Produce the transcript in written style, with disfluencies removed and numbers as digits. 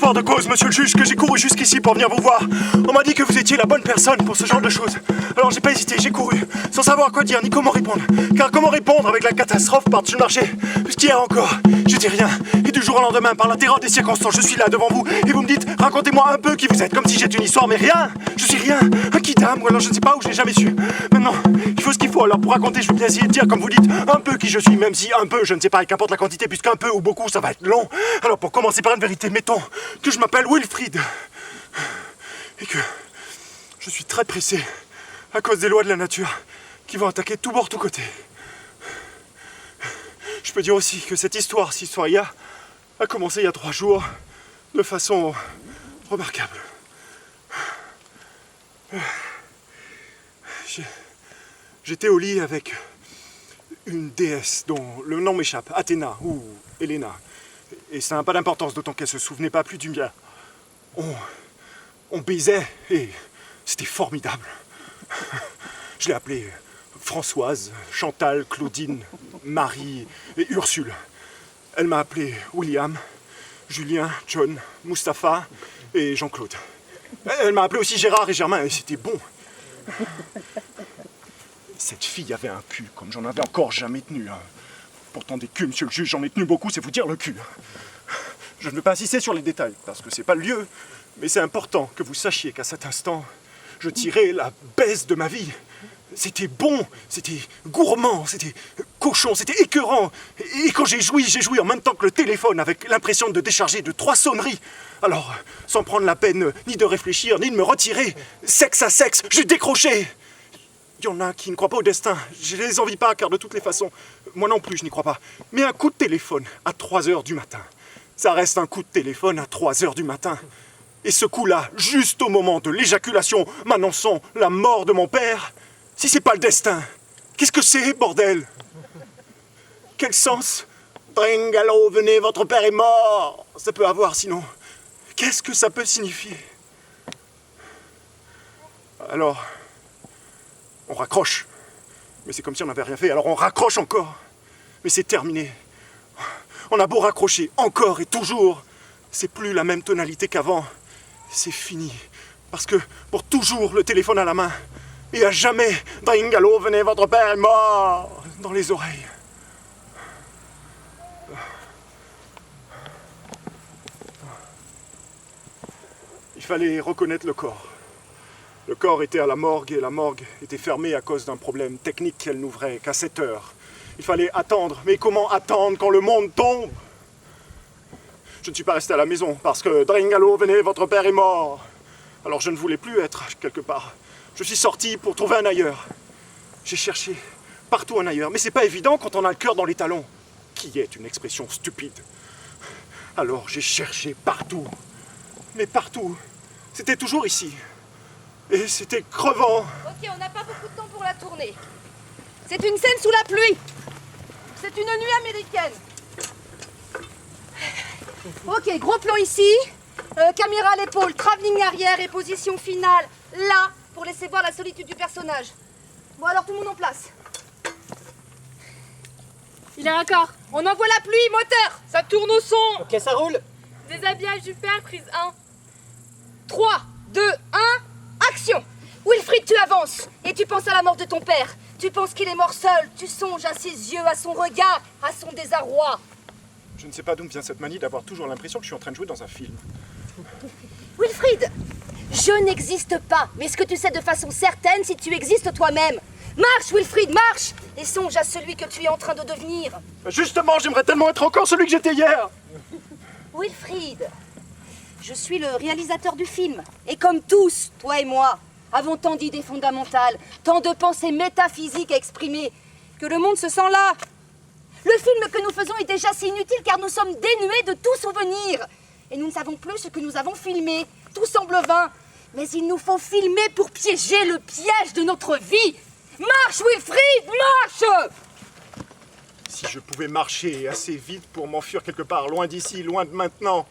espoir de cause, monsieur le juge, que j'ai couru jusqu'ici pour venir vous voir. On m'a dit que vous étiez la bonne personne pour ce genre de choses. Alors j'ai pas hésité, j'ai couru, sans savoir quoi dire ni comment répondre. Car comment répondre avec la catastrophe par-dessus le marché? Puisqu'hier encore, je dis rien. Et du jour au lendemain, par la terreur des circonstances, je suis là devant vous. Et vous me dites, racontez-moi un peu qui vous êtes, comme si j'étais une histoire, mais rien. Je suis rien, un kidam, ou alors je ne sais pas, où je n'ai jamais su. Maintenant, il faut ce qu'il faut. Alors pour raconter, je vais bien essayer de dire, comme vous dites, un peu qui je suis, même si un peu, je ne sais pas, et qu'importe la quantité, puisqu'un peu ou beaucoup, ça va être long. Alors pour commencer par une vérité, mettons que je m'appelle Wilfried. Et que je suis très pressé à cause des lois de la nature qui vont attaquer tout bord, tout côté. Je peux dire aussi que cette histoire, a commencé il y a 3 jours de façon remarquable. J'étais au lit avec une déesse dont le nom m'échappe, Athéna ou Helena. Et ça n'a pas d'importance, d'autant qu'elle se souvenait pas plus du mien. On baisait et c'était formidable. Je l'ai appelée Françoise, Chantal, Claudine, Marie et Ursule. Elle m'a appelé William, Julien, John, Mustapha et Jean-Claude. Elle m'a appelé aussi Gérard et Germain et c'était bon. Cette fille avait un cul comme j'en avais encore jamais tenu. Pourtant des culs, monsieur le juge, j'en ai tenu beaucoup, c'est vous dire le cul. Je ne veux pas insister sur les détails, parce que c'est pas le lieu, mais c'est important que vous sachiez qu'à cet instant, je tirais la baisse de ma vie. C'était bon, c'était gourmand, c'était cochon, c'était écœurant. Et quand j'ai joui en même temps que le téléphone, avec l'impression de décharger de 3 sonneries. Alors, sans prendre la peine ni de réfléchir, ni de me retirer, sexe à sexe, j'ai décroché. Il y en a qui ne croient pas au destin. Je les envie pas, car de toutes les façons, moi non plus, je n'y crois pas. Mais un coup de téléphone à 3 heures du matin, ça reste un coup de téléphone à 3 heures du matin. Et ce coup-là, juste au moment de l'éjaculation, m'annonçant la mort de mon père, si c'est pas le destin, qu'est-ce que c'est, bordel? Quel sens Dringalo, venez, votre père est mort. Ça peut avoir, sinon, qu'est-ce que ça peut signifier? Alors, on raccroche. Mais c'est comme si on n'avait rien fait, alors on raccroche encore. Mais c'est terminé. On a beau raccrocher encore et toujours, c'est plus la même tonalité qu'avant. C'est fini. Parce que pour toujours le téléphone à la main, et à jamais, Dringalo, venez, votre père est mort, dans les oreilles. Il fallait reconnaître le corps. Le corps était à la morgue et la morgue était fermée à cause d'un problème technique qu'elle n'ouvrait qu'à 7 heures. Il fallait attendre. Mais comment attendre quand le monde tombe? Je ne suis pas resté à la maison parce que Dringalo, venez, votre père est mort. Alors je ne voulais plus être quelque part. Je suis sorti pour trouver un ailleurs. J'ai cherché partout un ailleurs. Mais c'est pas évident quand on a le cœur dans les talons. Qui est une expression stupide. Alors j'ai cherché partout. Mais partout. C'était toujours ici. Et c'était crevant. Ok, on n'a pas beaucoup de temps pour la tournée. C'est une scène sous la pluie. C'est une nuit américaine. Ok, gros plan ici. Caméra à l'épaule, travelling arrière et position finale. Là, pour laisser voir la solitude du personnage. Bon alors tout le monde en place. Il est raccord. On envoie la pluie, moteur. Ça tourne au son. Ok, ça roule. Déshabillage du père, prise 1. 3, 2, 1, action. Wilfried, tu avances et tu penses à la mort de ton père. Tu penses qu'il est mort seul. Tu songes à ses yeux, à son regard, à son désarroi. Je ne sais pas d'où me vient cette manie d'avoir toujours l'impression que je suis en train de jouer dans un film. Wilfried, je n'existe pas. Mais ce que tu sais de façon certaine, si tu existes toi-même. Marche, Wilfried, marche. Et songe à celui que tu es en train de devenir. Justement, j'aimerais tellement être encore celui que j'étais hier. Wilfried, je suis le réalisateur du film. Et comme tous, toi et moi, avons tant d'idées fondamentales, tant de pensées métaphysiques à exprimer, que le monde se sent là. Le film que nous faisons est déjà si inutile car nous sommes dénués de tout souvenir. Et nous ne savons plus ce que nous avons filmé. Tout semble vain. Mais il nous faut filmer pour piéger le piège de notre vie. Marche, Wilfried, marche! Si je pouvais marcher assez vite pour m'enfuir quelque part, loin d'ici, loin de maintenant,